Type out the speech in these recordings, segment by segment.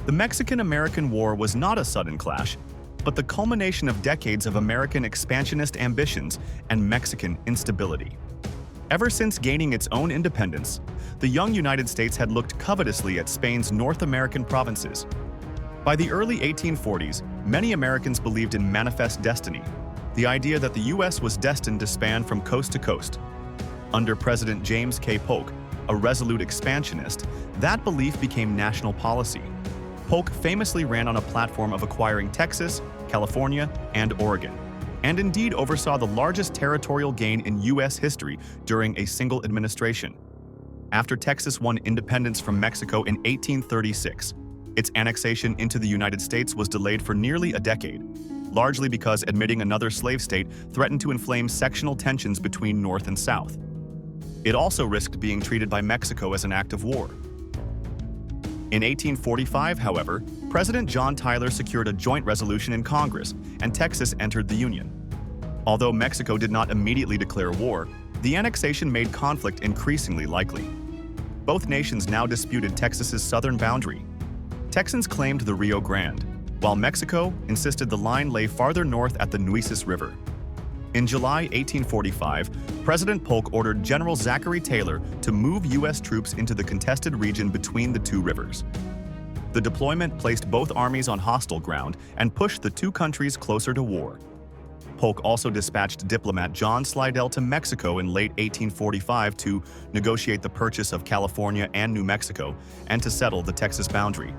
The Mexican-American War was not a sudden clash, but the culmination of decades of American expansionist ambitions and Mexican instability. Ever since gaining its own independence, the young United States had looked covetously at Spain's North American provinces. By the early 1840s, many Americans believed in manifest destiny, the idea that the U.S. was destined to span from coast to coast. Under President James K. Polk, a resolute expansionist, that belief became national policy. Polk famously ran on a platform of acquiring Texas, California, and Oregon, and indeed oversaw the largest territorial gain in U.S. history during a single administration. After Texas won independence from Mexico in 1836, its annexation into the United States was delayed for nearly a decade, largely because admitting another slave state threatened to inflame sectional tensions between North and South. It also risked being treated by Mexico as an act of war. In 1845, however, President John Tyler secured a joint resolution in Congress, and Texas entered the Union. Although Mexico did not immediately declare war, the annexation made conflict increasingly likely. Both nations now disputed Texas's southern boundary. Texans claimed the Rio Grande, while Mexico insisted the line lay farther north at the Nueces River. In July 1845, President Polk ordered General Zachary Taylor to move U.S. troops into the contested region between the two rivers. The deployment placed both armies on hostile ground and pushed the two countries closer to war. Polk also dispatched diplomat John Slidell to Mexico in late 1845 to negotiate the purchase of California and New Mexico and to settle the Texas boundary.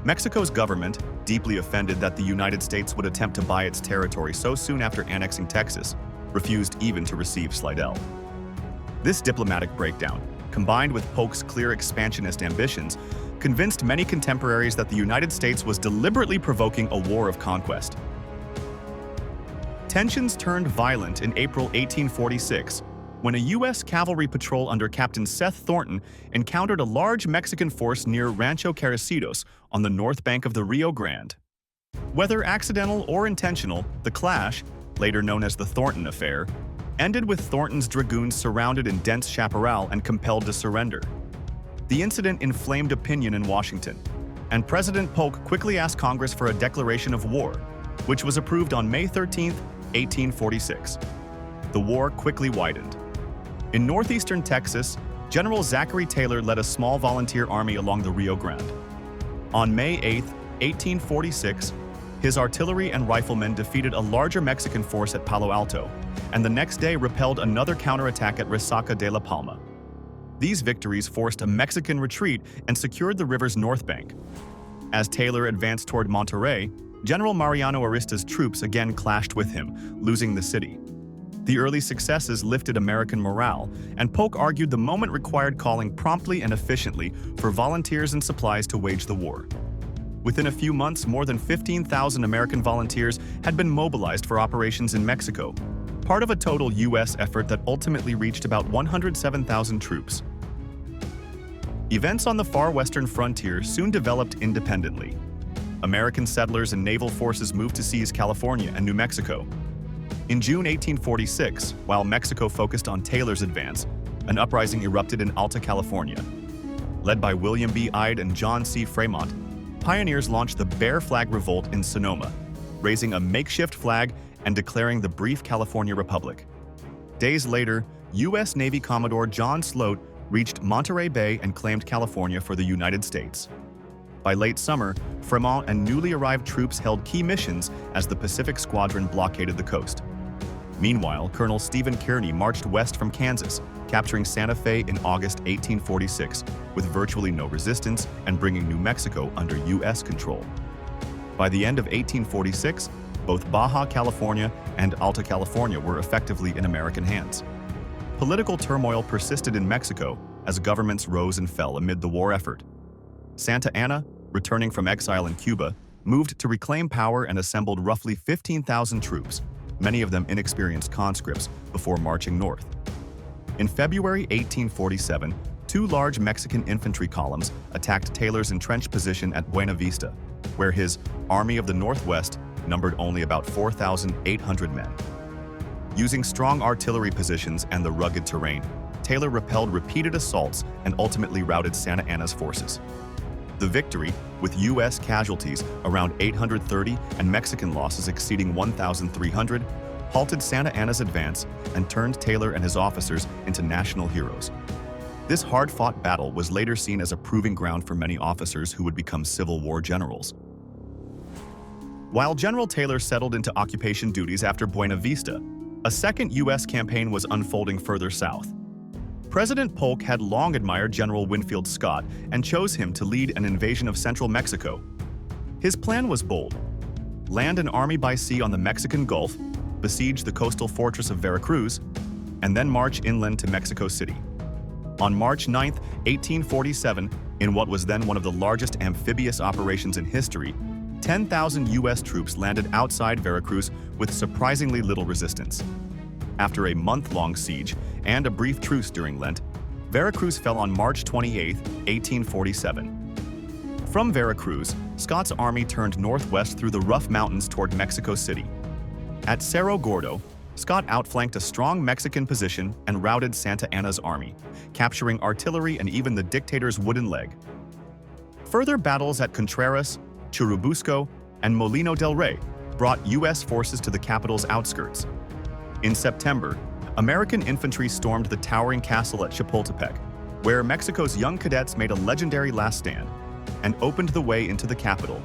Mexico's government, deeply offended that the United States would attempt to buy its territory so soon after annexing Texas, refused even to receive Slidell. This diplomatic breakdown, combined with Polk's clear expansionist ambitions, convinced many contemporaries that the United States was deliberately provoking a war of conquest. Tensions turned violent in April 1846, when a U.S. cavalry patrol under Captain Seth Thornton encountered a large Mexican force near Rancho Carricitos on the north bank of the Rio Grande. Whether accidental or intentional, the clash, later known as the Thornton Affair, ended with Thornton's dragoons surrounded in dense chaparral and compelled to surrender. The incident inflamed opinion in Washington, and President Polk quickly asked Congress for a declaration of war, which was approved on May 13, 1846. The war quickly widened. In northeastern Texas, General Zachary Taylor led a small volunteer army along the Rio Grande. On May 8, 1846, his artillery and riflemen defeated a larger Mexican force at Palo Alto, and the next day repelled another counterattack at Resaca de la Palma. These victories forced a Mexican retreat and secured the river's north bank. As Taylor advanced toward Monterrey, General Mariano Arista's troops again clashed with him, losing the city. The early successes lifted American morale, and Polk argued the moment required calling promptly and efficiently for volunteers and supplies to wage the war. Within a few months, more than 15,000 American volunteers had been mobilized for operations in Mexico, part of a total U.S. effort that ultimately reached about 107,000 troops. Events on the far western frontier soon developed independently. American settlers and naval forces moved to seize California and New Mexico. In June 1846, while Mexico focused on Taylor's advance, an uprising erupted in Alta California. Led by William B. Ide and John C. Fremont, pioneers launched the Bear Flag Revolt in Sonoma, raising a makeshift flag and declaring the brief California Republic. Days later, U.S. Navy Commodore John Sloat reached Monterey Bay and claimed California for the United States. By late summer, Fremont and newly arrived troops held key missions as the Pacific Squadron blockaded the coast. Meanwhile, Colonel Stephen Kearny marched west from Kansas, capturing Santa Fe in August 1846, with virtually no resistance and bringing New Mexico under U.S. control. By the end of 1846, both Baja California and Alta California were effectively in American hands. Political turmoil persisted in Mexico as governments rose and fell amid the war effort. Santa Anna, returning from exile in Cuba, moved to reclaim power and assembled roughly 15,000 troops, many of them inexperienced conscripts, before marching north. In February 1847, two large Mexican infantry columns attacked Taylor's entrenched position at Buena Vista, where his Army of the Northwest numbered only about 4,800 men. Using strong artillery positions and the rugged terrain, Taylor repelled repeated assaults and ultimately routed Santa Anna's forces. The victory, with U.S. casualties around 830 and Mexican losses exceeding 1,300, halted Santa Anna's advance and turned Taylor and his officers into national heroes. This hard-fought battle was later seen as a proving ground for many officers who would become Civil War generals. While General Taylor settled into occupation duties after Buena Vista, a second U.S. campaign was unfolding further south. President Polk had long admired General Winfield Scott and chose him to lead an invasion of central Mexico. His plan was bold: land an army by sea on the Mexican Gulf, besiege the coastal fortress of Veracruz, and then march inland to Mexico City. On March 9, 1847, in what was then one of the largest amphibious operations in history, 10,000 U.S. troops landed outside Veracruz with surprisingly little resistance. After a month-long siege and a brief truce during Lent, Veracruz fell on March 28, 1847. From Veracruz, Scott's army turned northwest through the rough mountains toward Mexico City. At Cerro Gordo, Scott outflanked a strong Mexican position and routed Santa Anna's army, capturing artillery and even the dictator's wooden leg. Further battles at Contreras, Churubusco, and Molino del Rey brought U.S. forces to the capital's outskirts. In September, American infantry stormed the towering castle at Chapultepec, where Mexico's young cadets made a legendary last stand, and opened the way into the capital.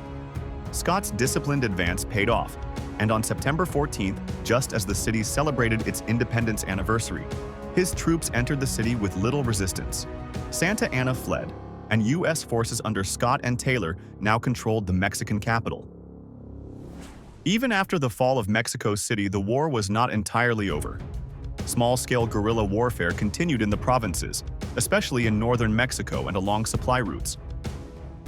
Scott's disciplined advance paid off, and on September 14th, just as the city celebrated its independence anniversary, his troops entered the city with little resistance. Santa Anna fled, and U.S. forces under Scott and Taylor now controlled the Mexican capital. Even after the fall of Mexico City, the war was not entirely over. Small-scale guerrilla warfare continued in the provinces, especially in northern Mexico and along supply routes.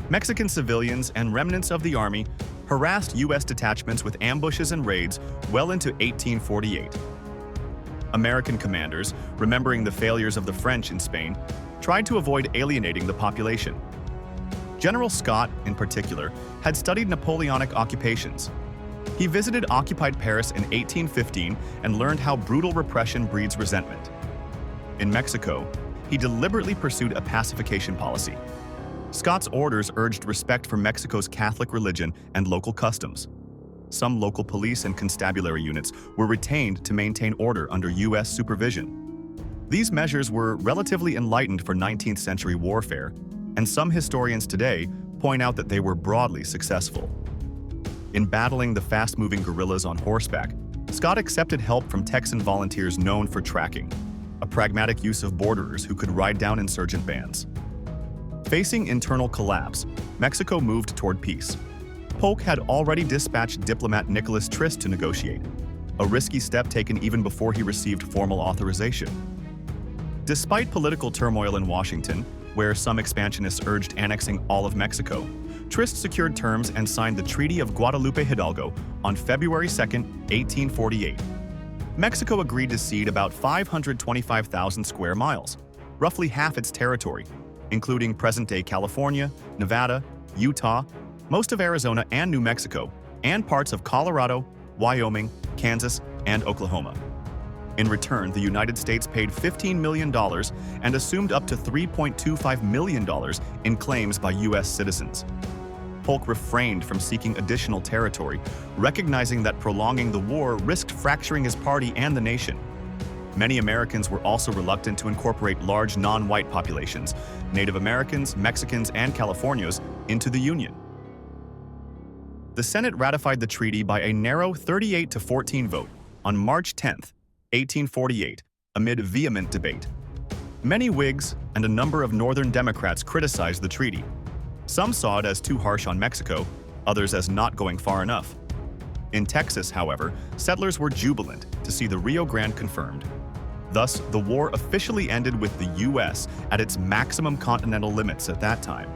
Mexican civilians and remnants of the army harassed U.S. detachments with ambushes and raids well into 1848. American commanders, remembering the failures of the French in Spain, tried to avoid alienating the population. General Scott, in particular, had studied Napoleonic occupations. He visited occupied Paris in 1815 and learned how brutal repression breeds resentment. In Mexico, he deliberately pursued a pacification policy. Scott's orders urged respect for Mexico's Catholic religion and local customs. Some local police and constabulary units were retained to maintain order under U.S. supervision. These measures were relatively enlightened for 19th century warfare, and some historians today point out that they were broadly successful. In battling the fast-moving guerrillas on horseback, Scott accepted help from Texan volunteers known for tracking, a pragmatic use of borderers who could ride down insurgent bands. Facing internal collapse, Mexico moved toward peace. Polk had already dispatched diplomat Nicholas Trist to negotiate, a risky step taken even before he received formal authorization. Despite political turmoil in Washington, where some expansionists urged annexing all of Mexico, Trist secured terms and signed the Treaty of Guadalupe Hidalgo on February 2, 1848. Mexico agreed to cede about 525,000 square miles, roughly half its territory, including present-day California, Nevada, Utah, most of Arizona and New Mexico, and parts of Colorado, Wyoming, Kansas, and Oklahoma. In return, the United States paid $15 million and assumed up to $3.25 million in claims by U.S. citizens. Polk refrained from seeking additional territory, recognizing that prolonging the war risked fracturing his party and the nation. Many Americans were also reluctant to incorporate large non-white populations, Native Americans, Mexicans, and Californios, into the Union. The Senate ratified the treaty by a narrow 38-14 vote on March 10, 1848, amid vehement debate. Many Whigs and a number of Northern Democrats criticized the treaty. Some saw it as too harsh on Mexico, others as not going far enough. In Texas, however, settlers were jubilant to see the Rio Grande confirmed. Thus, the war officially ended with the U.S. at its maximum continental limits at that time.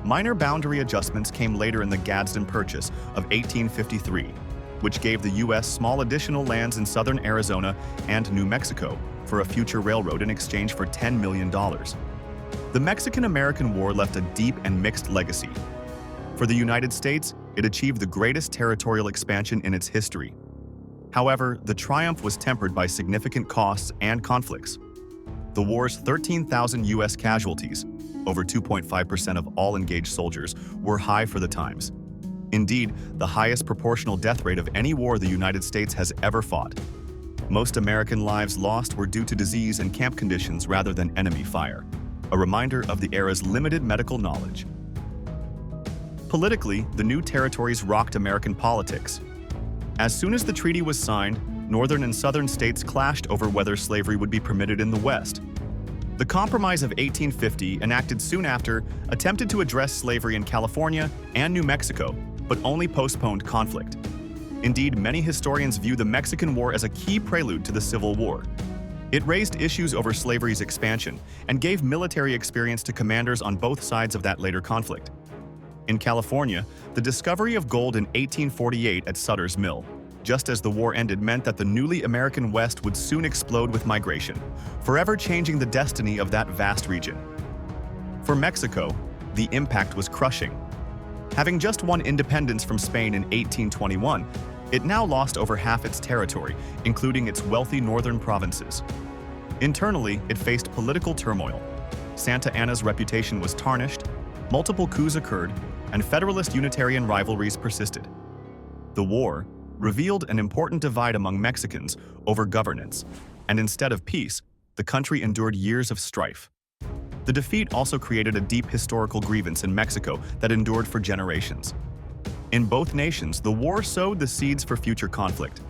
Minor boundary adjustments came later in the Gadsden Purchase of 1853, which gave the U.S. small additional lands in southern Arizona and New Mexico for a future railroad in exchange for $10 million. The Mexican-American War left a deep and mixed legacy. For the United States, it achieved the greatest territorial expansion in its history. However, the triumph was tempered by significant costs and conflicts. The war's 13,000 U.S. casualties, over 2.5% of all engaged soldiers, were high for the times. Indeed, the highest proportional death rate of any war the United States has ever fought. Most American lives lost were due to disease and camp conditions rather than enemy fire, a reminder of the era's limited medical knowledge. Politically, the new territories rocked American politics. As soon as the treaty was signed, northern and southern states clashed over whether slavery would be permitted in the West. The Compromise of 1850, enacted soon after, attempted to address slavery in California and New Mexico, but only postponed conflict. Indeed, many historians view the Mexican War as a key prelude to the Civil War. It raised issues over slavery's expansion and gave military experience to commanders on both sides of that later conflict. In California, the discovery of gold in 1848 at Sutter's Mill, just as the war ended, meant that the newly American West would soon explode with migration, forever changing the destiny of that vast region. For Mexico, the impact was crushing. Having just won independence from Spain in 1821, it now lost over half its territory, including its wealthy northern provinces. Internally, it faced political turmoil. Santa Anna's reputation was tarnished, multiple coups occurred, and Federalist Unitarian rivalries persisted. The war revealed an important divide among Mexicans over governance, and instead of peace, the country endured years of strife. The defeat also created a deep historical grievance in Mexico that endured for generations. In both nations, the war sowed the seeds for future conflict.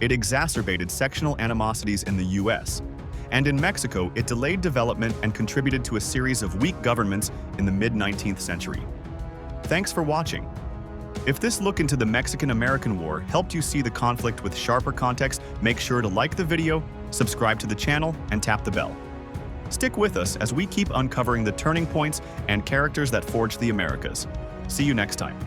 It exacerbated sectional animosities in the US, and in Mexico, it delayed development and contributed to a series of weak governments in the mid-19th century. Thanks for watching. If this look into the Mexican-American War helped you see the conflict with sharper context, make sure to like the video, subscribe to the channel, and tap the bell. Stick with us as we keep uncovering the turning points and characters that forged the Americas. See you next time.